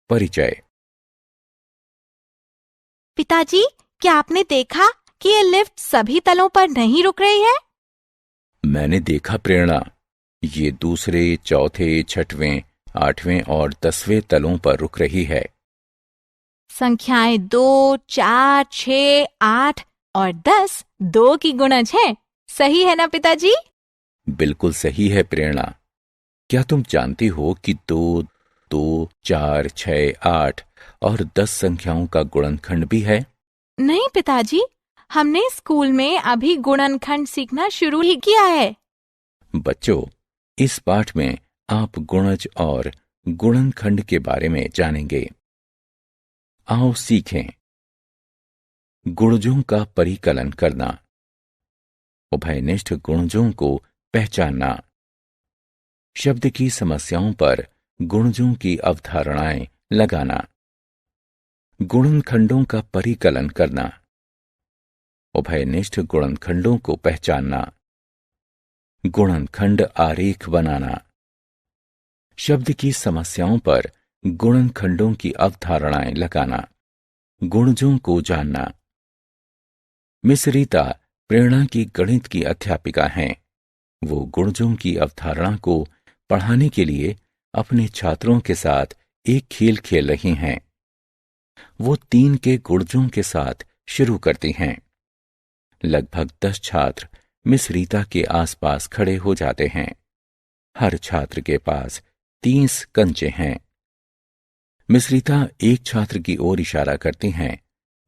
परिचय। पिताजी, क्या आपने देखा कि ये लिफ्ट सभी तलों पर नहीं रुक रही है? मैंने देखा प्रेरणा, ये दूसरे, चौथे, छठवें, 8वें और 10वें तलों पर रुक रही है। संख्याएं 2, 4, 6, 8 और 10 2 की गुणज है। सही है ना पिताजी? बिल्कुल सही है प्रेरणा। क्या तुम जानती हो कि 2, 2, 4, 6, 8 और 10 संख्याओं का गुणनखंड भी है? नहीं पिताजी, हमने स्कूल में अभी गुणनखंड सीखना शुरू ही किया है। बच्चों, इस पाठ में आप गुणज और गुणनखंड के बारे में जानेंगे। आओ सीखें। गुणजों का परिकलन करना, उभयनिष्ठ गुणजों को पहचानना, शब्द की समस्याओं पर गुणजों की अवधारणाएं लगाना, गुणनखंडों का परिकलन करना, उभयनिष्ठ गुणनखंडों को पहचानना, गुणनखंड आरेख बनाना, शब्द की समस्याओं पर गुणनखंडों की अवधारणाएं लगाना, गुणजों को जानना। मिस रीता प्रेरणा की गणित की अध्यापिका हैं। वो गुणजों की अवधारणा को पढ़ाने के लिए अपने छात्रों के साथ एक खेल खेल रही हैं। वो 3 के गुणजों के साथ शुरू करती हैं। लगभग 10 छात्र मिस रीता के आसपास खड़े हो जाते हैं। हर छात्र के पास 30 कंचे हैं। मिस रीता एक छात्र की ओर इशारा करती हैं।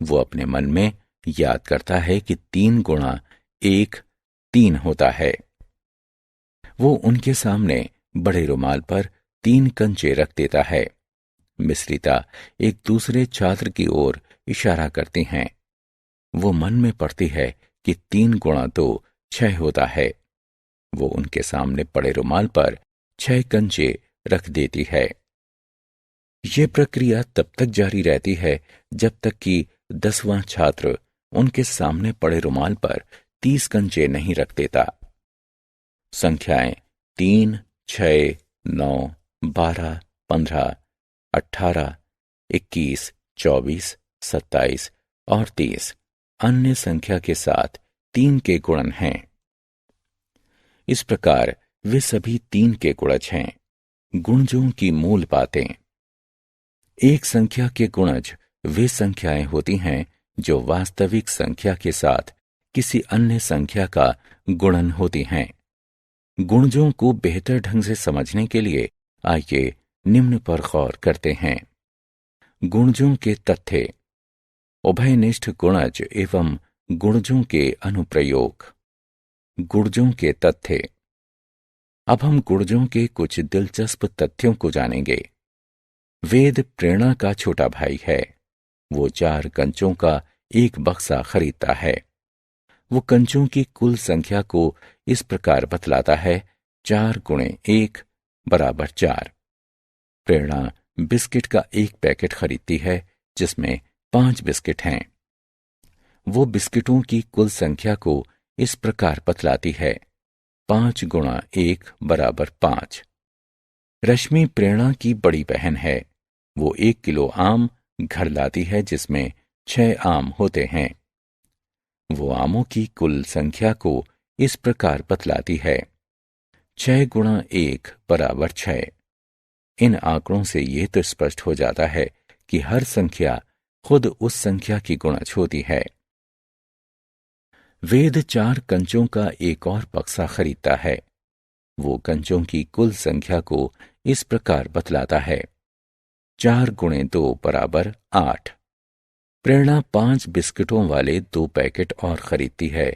वो अपने मन में याद करता है कि 3 गुणा 1 3 होता है। वो उनके सामने बड़े रुमाल पर 3 कंचे रख देता है। मिस रीता एक दूसरे छात्र की ओर इशारा करती हैं। वो मन में पढ़ती है कि 3 गुणा 2 6 होता है। वो उनके सामने पड़े रुमाल पर 6 कंचे रख देती है। ये प्रक्रिया तब तक जारी रहती है जब तक कि 10वां छात्र उनके सामने पड़े रुमाल पर 30 कंचे नहीं रख देता। संख्याएं 3, 6, 9, 12, 15, 18, 21, 24, 27 और 30 अन्य संख्या के साथ 3 के गुणन हैं। इस प्रकार वे सभी 3 के गुणज हैं। गुणजों की मूल बातें। एक संख्या के गुणज वे संख्याएं होती हैं जो वास्तविक संख्या के साथ किसी अन्य संख्या का गुणन होती हैं। गुणजों को बेहतर ढंग से समझने के लिए आइए निम्न पर गौर करते हैं। गुणजों के तथ्य, उभयनिष्ठ गुणज एवं गुणजों के अनुप्रयोग। गुणजों के तथ्य। अब हम गुणजों के कुछ दिलचस्प तथ्यों को जानेंगे। वेद प्रेरणा का छोटा भाई है। वो 4 कंचों का एक बक्सा खरीदता है। वो कंचों की कुल संख्या को इस प्रकार बतलाता है: 4 गुणे 1 बराबर 4। प्रेरणा बिस्किट का एक पैकेट खरीदती है जिसमें 5 बिस्किट हैं। वो बिस्किटों की कुल संख्या को इस प्रकार बतलाती है: 5 गुणा 1 बराबर 5। रश्मि प्रेरणा की बड़ी बहन है। वो 1 किलो आम घर लाती है जिसमें 6 आम होते हैं। वो आमों की कुल संख्या को इस प्रकार बतलाती है: 6 गुणा 1 बराबर 6। इन आंकड़ों से ये तो स्पष्ट हो जाता है कि हर संख्या खुद उस संख्या की गुणज होती है। वेद 4 कंचों का एक और बक्सा खरीदता है। वो कंचों की कुल संख्या को इस प्रकार बतलाता है: 4 गुणे 2 बराबर 8। प्रेरणा 5 बिस्किटों वाले 2 पैकेट और खरीदती है।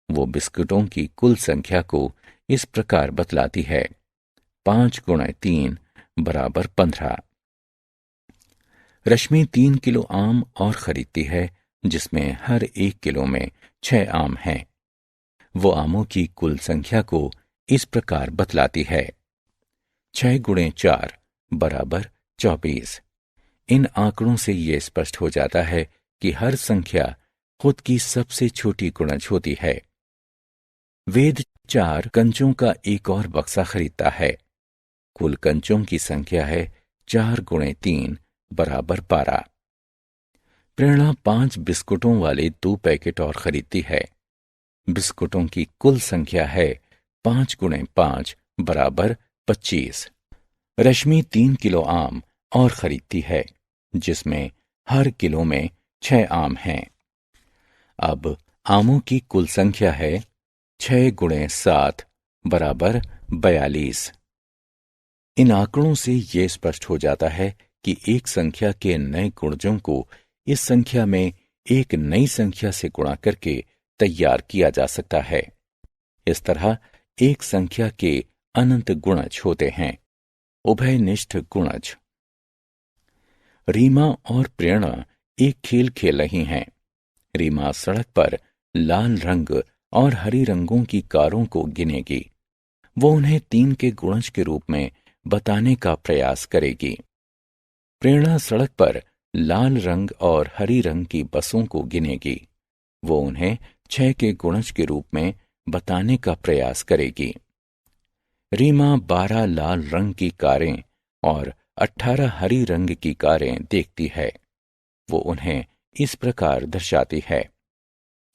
वो बिस्किटों की कुल संख्या को इस प्रकार बतलाती है: 5 गुणे 3 बराबर 15। रश्मि 3 किलो आम और खरीदती है जिसमें हर 1 किलो में 6 आम हैं। वो आमों की कुल संख्या को इस प्रकार बतलाती है: 6 गुणे 4 बराबर 24। इन आंकड़ों से ये स्पष्ट हो जाता है कि हर संख्या खुद की सबसे छोटी गुणज होती है। वेद 4 कंचों का एक और बक्सा खरीदता है। कुल कंचों की संख्या है 4 गुणे 3 बराबर 12। प्रेरणा 5 बिस्कुटों वाले 2 पैकेट और खरीदती है। बिस्कुटों की कुल संख्या है 5 गुणे 5 बराबर 25। रश्मि 3 किलो आम और खरीदती है, जिसमें हर किलो में 6 आम हैं। अब आमों की कुल संख्या है 6 गुणे 7 बराबर 42। इन आंकड़ों से यह स्पष्ट हो जाता है कि एक संख्या के नए गुणजों को इस संख्या में एक नई संख्या से गुणा करके तैयार किया जा सकता है। इस तरह एक संख्या के अनंत गुणज होते हैं, उभयनिष्ठ गुणज। रीमा और प्रेरणा एक खेल खेल रही हैं। रीमा सड़क पर लाल रंग और हरी रंगों की कारों को गिनेगी। वो उन्हें 3 के गुणज के रूप में बताने का प्रयास करेगी। प्रेरणा सड़क पर लाल रंग और हरी रंग की बसों को गिनेगी। वो उन्हें 6 के गुणज के रूप में बताने का प्रयास करेगी। रीमा 12 लाल रंग की कारें और 18 हरी रंग की कारें देखती है। वो उन्हें इस प्रकार दर्शाती है: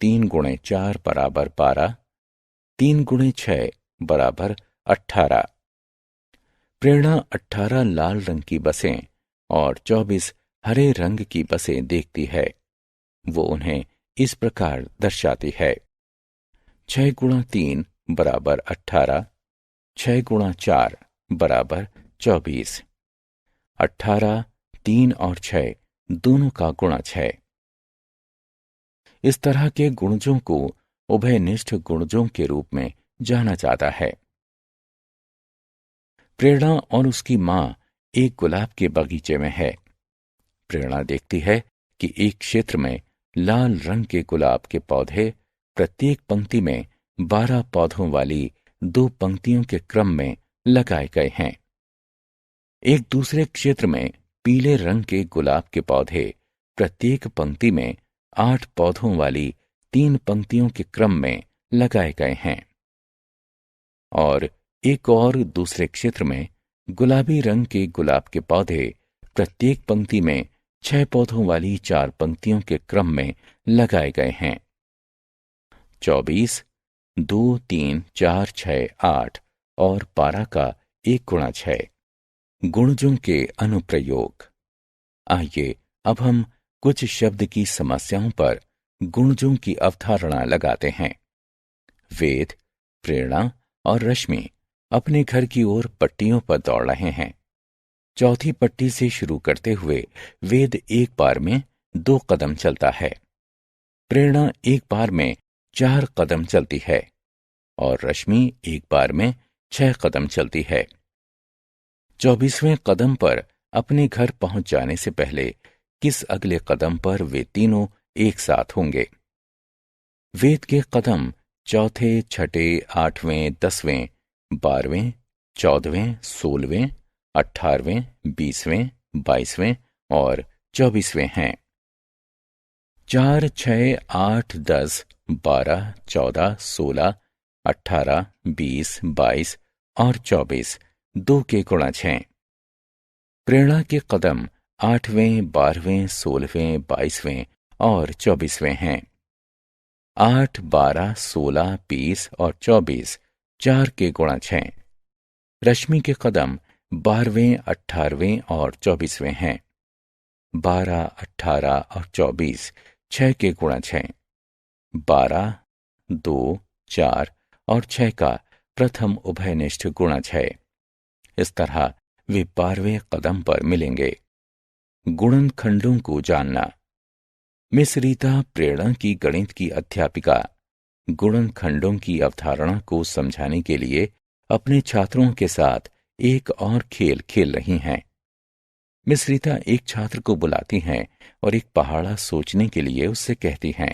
3 गुणे 4 बराबर 12, 3 गुणे 6 बराबर 18। प्रेरणा 18 लाल रंग की बसें और 24 हरे रंग की बसें देखती है। वो उन्हें इस प्रकार दर्शाती है: 6 गुणा 3 बराबर 18, 6 गुणा 4 बराबर 24। 18 3 और 6 दोनों का गुणज है। इस तरह के गुणजों को उभयनिष्ठ गुणजों के रूप में जाना जाता है। प्रेरणा और उसकी मां एक गुलाब के बगीचे में है। प्रेरणा देखती है कि एक क्षेत्र में लाल रंग के गुलाब के पौधे प्रत्येक पंक्ति में 12 पौधों वाली 2 पंक्तियों के क्रम में लगाए गए हैं। एक दूसरे क्षेत्र में पीले रंग के गुलाब के पौधे प्रत्येक पंक्ति में 8 पौधों वाली 3 पंक्तियों के क्रम में लगाए गए हैं। और एक और दूसरे क्षेत्र में गुलाबी रंग के गुलाब के पौधे प्रत्येक पंक्ति में 6 पौधों वाली 4 पंक्तियों के क्रम में लगाए गए हैं। 24, 2, 3, 4, 6, 8 और 12 का एक गुणज है। गुणजों के अनुप्रयोग। आइए अब हम कुछ शब्द की समस्याओं पर गुणजों की अवधारणा लगाते हैं। वेद, प्रेरणा और रश्मि अपने घर की ओर पट्टियों पर दौड़ रहे हैं। चौथी पट्टी से शुरू करते हुए वेद एक बार में 2 कदम चलता है। प्रेरणा एक बार में 4 कदम चलती है और रश्मि एक बार में 6 कदम चलती है। 24वें कदम पर अपने घर पहुंच जाने से पहले किस अगले कदम पर वे तीनों एक साथ होंगे? वेद के कदम चौथे, छठे, 8वें, 10वें, 12वें, 14वें, 16वें, 18वें, 20वें, 22वें और 24वें हैं। 4, 6, 8, 10, 12, 14, 16, 18, 20, 22 और 24 2 के गुणज हैं। प्रेरणा के कदम 8वें, 12वें, 16वें, 22वें और 24वें हैं। 8, 12, 16, 20 और 24 4 के गुणज हैं। रश्मि के कदम 12वें, 18वें और 24वें हैं। 12, 18 और 24 6 के गुणज हैं। 12, 2, 4 और 6 का प्रथम उभयनिष्ठ गुणज है। इस तरह वे 12वें कदम पर मिलेंगे। गुणनखंडों को जानना। मिस रीता प्रेरणा की गणित की अध्यापिका गुणनखंडों की अवधारणा को समझाने के लिए अपने छात्रों के साथ एक और खेल खेल रही हैं। मिस रीता एक छात्र को बुलाती हैं और एक पहाड़ा सोचने के लिए उससे कहती हैं,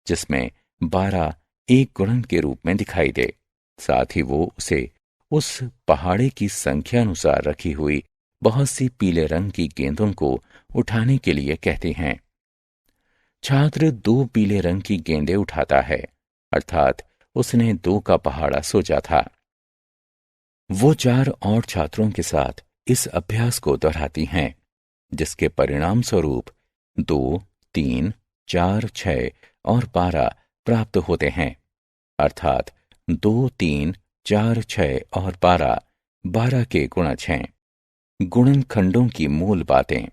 जिसमें 12 एक गुणन के रूप में दिखाई दे। साथ ही वो उसे उस पहाड़े की संख्या अनुसार रखी हुई बहुत सी पीले रंग की गेंदों को उठाने के लिए कहती हैं। छात्र 2 पीले रंग की गेंदें उठाता है, अर्थात उसने 2 का पहाड़ा सोचा था। वो 4 और छात्रों के साथ इस अभ्यास को दोहराती हैं। जिसके परिणाम स्वरूप 2, 3, 4, 6 और 12 प्राप्त होते हैं। अर्थात 2, 3, 4, 6 और 12 12 के गुणज हैं। गुणनखंडों की मूल बातें।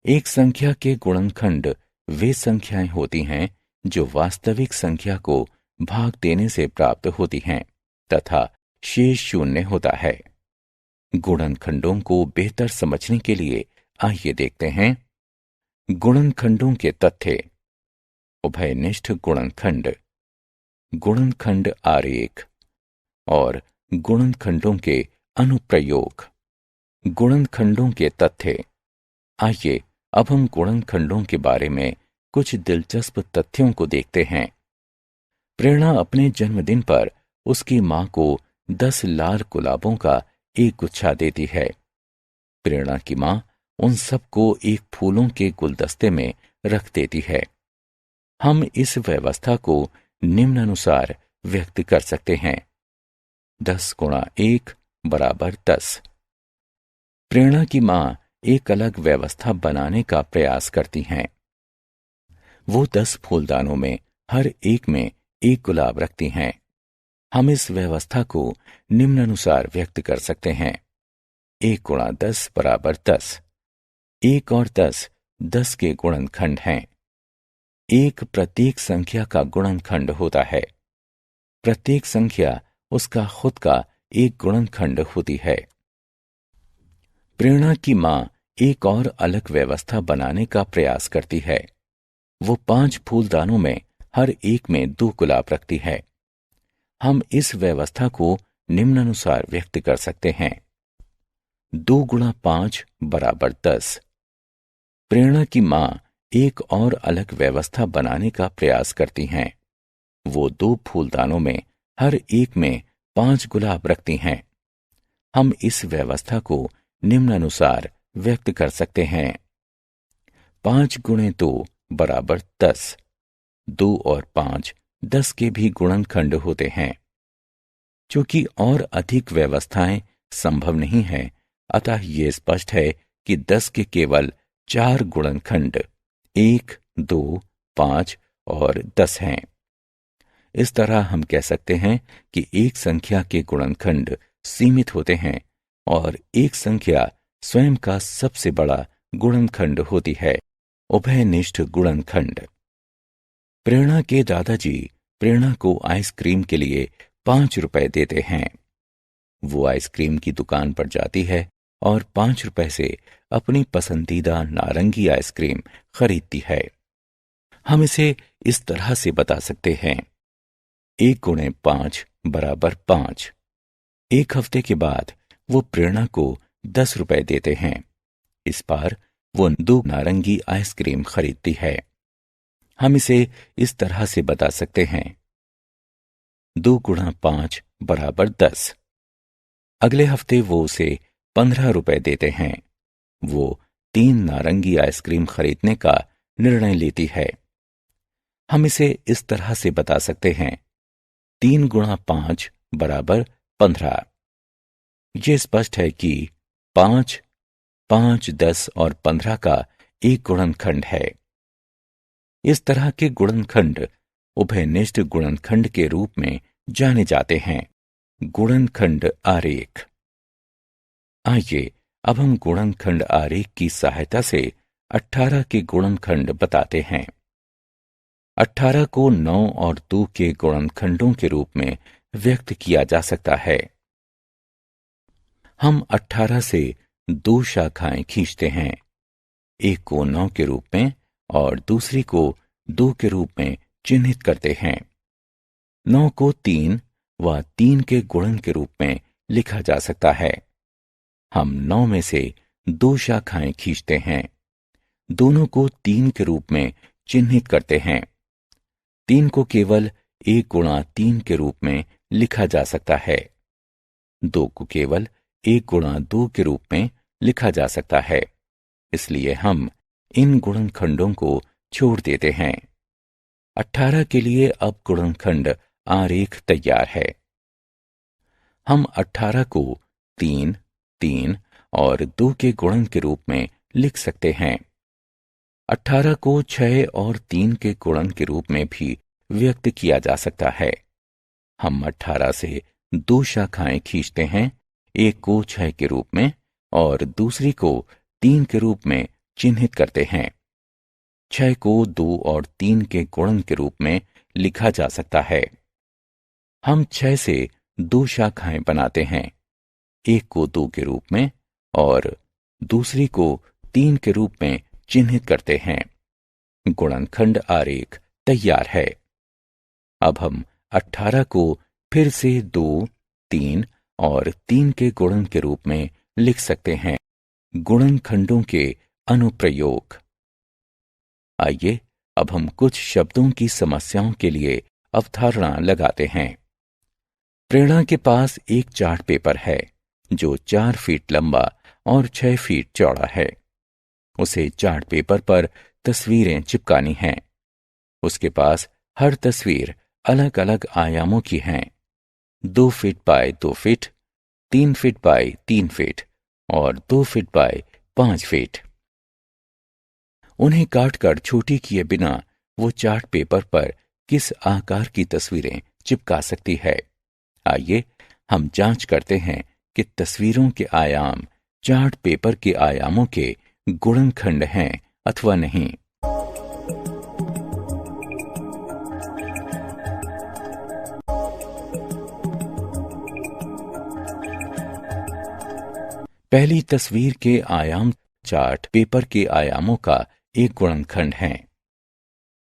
एक संख्या के गुणनखंड वे संख्याएं होती हैं जो वास्तविक संख्या को भाग देने से प्राप्त होती हैं तथा शेष शून्य होता है। गुणनखंडों को बेहतर समझने के लिए आइए देखते हैं गुणनखंडों के तथ्य। उभयनिष्ठ गुणनखंड, गुणनखंड आरेख और गुणनखंडों के अनुप्रयोग। गुणनखंडों के तथ्य। आइए अब हम गुणनखंडों के बारे में कुछ दिलचस्प तथ्यों को देखते हैं। प्रेरणा अपने जन्मदिन पर उसकी मां को 10 लाल गुलाबों का एक गुच्छा देती है। प्रेरणा की मां उन सबको एक फूलों के गुलदस्ते में रख देती है। हम इस व्यवस्था को निम्नानुसार व्यक्त कर सकते हैं। 10 गुणा 1 बराबर 10। प्रेरणा की मां एक अलग व्यवस्था बनाने का प्रयास करती हैं। वो 10 फूलदानों में हर एक में एक गुलाब रखती हैं। हम इस व्यवस्था को निम्नानुसार व्यक्त कर सकते हैं। 1 गुणा 10 बराबर 10। 1 और 10 10 के गुणनखंड हैं। 1 प्रत्येक संख्या का गुणनखंड होता है। प्रत्येक संख्या उसका खुद का एक गुणनखंड होती है। प्रेरणा की मां एक और अलग व्यवस्था बनाने का प्रयास करती है। वो 5 फूलदानों में हर एक में 2 गुलाब रखती है। हम इस व्यवस्था को निम्नानुसार व्यक्त कर सकते हैं। 2 गुणा 5 बराबर 10। प्रेरणा की मां एक और अलग व्यवस्था बनाने का प्रयास करती हैं। वो 2 फूलदानों में हर एक में 5 गुलाब रखती हैं। हम इस व्यवस्था को निम्नानुसार व्यक्त कर सकते हैं। 5 गुणे 2 बराबर 10। 2 और 5 10 के भी गुणनखंड होते हैं। चूंकि और अधिक व्यवस्थाएं संभव नहीं है, अतः ये स्पष्ट है कि 10 के केवल 4 गुणनखंड 1, 2, 5 और 10 हैं। इस तरह हम कह सकते हैं कि एक संख्या के गुणनखंड सीमित होते हैं और एक संख्या स्वयं का सबसे बड़ा गुणनखंड होती है। उभयनिष्ठ गुणनखंड। प्रेरणा के दादाजी प्रेरणा को आइसक्रीम के लिए 5 रुपए देते हैं। वो आइसक्रीम की दुकान पर जाती है और 5 रुपए से अपनी पसंदीदा नारंगी आइसक्रीम खरीदती है। हम इसे इस तरह से बता सकते हैं। 1 गुणे 5 बराबर 5। 1 हफ्ते के बाद वो प्रेरणा को 10 रुपए देते हैं। इस बार वो 2 नारंगी आइसक्रीम खरीदती है। हम इसे इस तरह से बता सकते हैं। 2 गुणा 5 बराबर 10। अगले हफ्ते वो उसे 15 रुपए देते हैं। वो 3 नारंगी आइसक्रीम खरीदने का निर्णय लेती है। हम इसे इस तरह से बता सकते हैं। 3 गुणा 5 बराबर 15। ये स्पष्ट है कि 5, 5, 10 और 15 का एक गुणनखंड है। इस तरह के गुणनखंड उभयनिष्ठ गुणनखंड के रूप में जाने जाते हैं। गुणनखंड आरेख। आइए अब हम गुणनखंड आरेख की सहायता से 18 के गुणनखंड बताते हैं। 18 को 9 और 2 के गुणनखंडों के रूप में व्यक्त किया जा सकता है। हम 18 से 2 शाखाएं खींचते हैं। एक को 9 के रूप में और दूसरी को 2 के रूप में चिन्हित करते हैं। 9 को 3 व 3 के गुणन के रूप में लिखा जा सकता है। हम 9 में से 2 शाखाएं खींचते हैं। दोनों को 3 के रूप में चिन्हित करते हैं। 3 को केवल 1 गुणा 3 के रूप में लिखा जा सकता है। 2 को केवल 1 गुणा 2 के रूप में लिखा जा सकता है। इसलिए हम इन गुणनखंडों को छोड़ देते हैं। 18 के लिए अब गुणनखंड आरेख तैयार है। हम 18 को 3, 3 और 2 के गुणन के रूप में लिख सकते हैं। 18 को 6 और 3 के गुणन के रूप में भी व्यक्त किया जा सकता है। हम 18 से 2 शाखाएं खींचते हैं, एक को 6 के रूप में और दूसरी को 3 के रूप में चिन्हित करते हैं। 6 को 2 और 3 के गुणन के रूप में लिखा जा सकता है। हम 6 से 2 शाखाएं बनाते हैं, एक को 2 के रूप में और दूसरी को 3 के रूप में चिन्हित करते हैं। गुणनखंड आरेख तैयार है। अब हम 18 को फिर से 2, 3 और 3 के गुणन के रूप में लिख सकते हैं। गुणनखंडों के अनुप्रयोग। आइए अब हम कुछ शब्दों की समस्याओं के लिए अवधारणा लगाते हैं। प्रेरणा के पास एक चार्ट पेपर है जो 4 फीट लंबा और 6 फीट चौड़ा है। उसे चार्ट पेपर पर तस्वीरें चिपकानी हैं। उसके पास हर तस्वीर अलग अलग आयामों की हैं, 2 feet by 2 feet, 3 feet by 3 feet और 2 फीट बाय 5 फीट। उन्हें काटकर छोटी किए बिना वो चार्ट पेपर पर किस आकार की तस्वीरें चिपका सकती है। आइए हम जांच करते हैं कि तस्वीरों के आयाम चार्ट पेपर के आयामों के गुणनखंड हैं अथवा नहीं। पहली तस्वीर के आयाम चार्ट पेपर के आयामों का एक गुणनखंड है।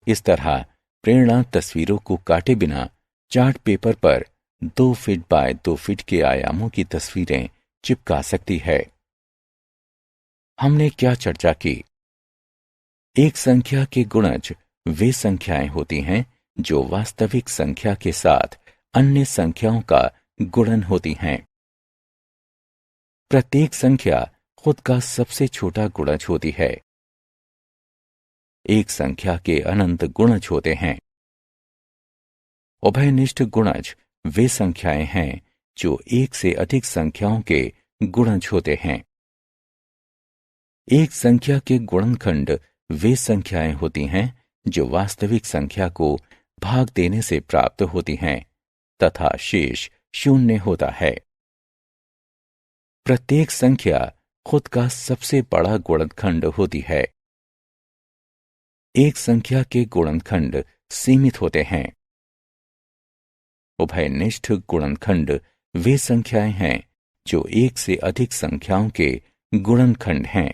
इस तरह प्रेरणा तस्वीरों को काटे बिना चार्ट पेपर पर 2 फीट बाय 2 फीट के आयामों की तस्वीरें चिपका सकती है। हमने क्या चर्चा की? एक संख्या के गुणज वे संख्याएं होती हैं जो वास्तविक संख्या के साथ अन्य संख्याओं का गुणन होती हैं। प्रत्येक संख्या खुद का सबसे छोटा गुणज होती है। एक संख्या के अनंत गुणज होते हैं। उभयनिष्ठ गुणज वे संख्याएं हैं जो एक से अधिक संख्याओं के गुणज होते हैं। एक संख्या के गुणनखंड वे संख्याएं होती हैं जो वास्तविक संख्या को भाग देने से प्राप्त होती हैं तथा शेष 0 होता है। प्रत्येक संख्या खुद का सबसे बड़ा गुणनखंड होती है। एक संख्या के गुणनखंड सीमित होते हैं। उभयनिष्ठ गुणनखंड वे संख्याएं हैं जो एक से अधिक संख्याओं के गुणनखंड हैं।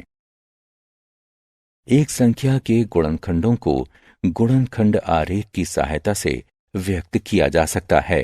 एक संख्या के गुणनखंडों को गुणनखंड आरेख की सहायता से व्यक्त किया जा सकता है।